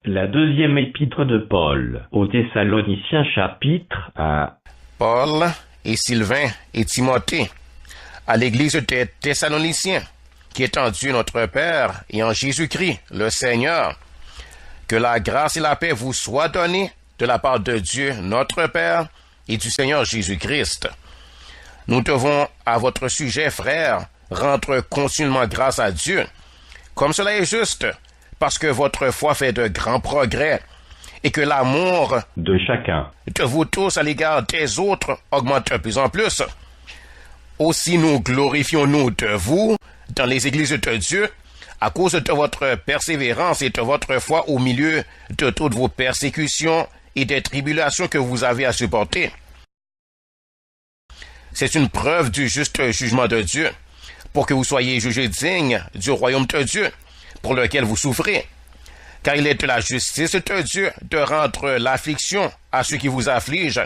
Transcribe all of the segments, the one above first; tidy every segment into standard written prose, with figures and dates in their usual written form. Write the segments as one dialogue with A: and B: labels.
A: La deuxième épître de Paul aux Thessaloniciens chapitre 1.
B: Paul et Sylvain et Timothée, à l'église des Thessaloniciens, qui est en Dieu notre Père et en Jésus-Christ le Seigneur, que la grâce et la paix vous soient données de la part de Dieu notre Père et du Seigneur Jésus-Christ. Nous devons, à votre sujet, frères, rendre continuellement grâce à Dieu, comme cela est juste, parce que votre foi fait de grands progrès et que l'amour
A: de chacun
B: de vous tous à l'égard des autres augmente de plus en plus. Aussi nous glorifions-nous de vous dans les églises de Dieu à cause de votre persévérance et de votre foi au milieu de toutes vos persécutions et des tribulations que vous avez à supporter. C'est une preuve du juste jugement de Dieu, pour que vous soyez jugés dignes du royaume de Dieu, pour lequel vous souffrez. Car il est de la justice de Dieu de rendre l'affliction à ceux qui vous affligent,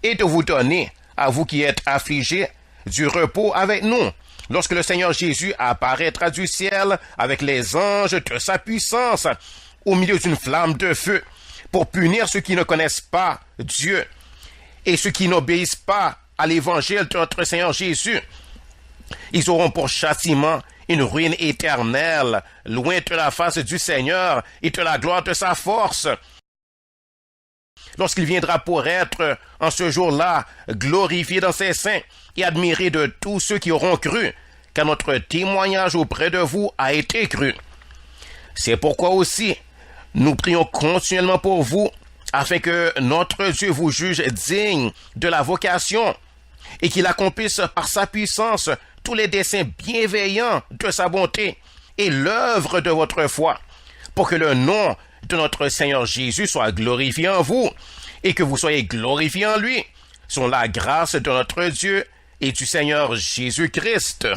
B: et de vous donner, à vous qui êtes affligés, du repos avec nous, lorsque le Seigneur Jésus apparaîtra du ciel avec les anges de sa puissance, au milieu d'une flamme de feu, pour punir ceux qui ne connaissent pas Dieu, et ceux qui n'obéissent pas à l'évangile de notre Seigneur Jésus. Ils auront pour châtiment une ruine éternelle, loin de la face du Seigneur et de la gloire de sa force. Lorsqu'il viendra pour être, en ce jour-là, glorifié dans ses saints et admiré de tous ceux qui auront cru, car notre témoignage auprès de vous a été cru. C'est pourquoi aussi, nous prions continuellement pour vous, afin que notre Dieu vous juge digne de la vocation et qu'il accomplisse par sa puissance tous les desseins bienveillants de sa bonté et l'œuvre de votre foi, pour que le nom de notre Seigneur Jésus soit glorifié en vous et que vous soyez glorifiés en lui, selon la grâce de notre Dieu et du Seigneur Jésus-Christ.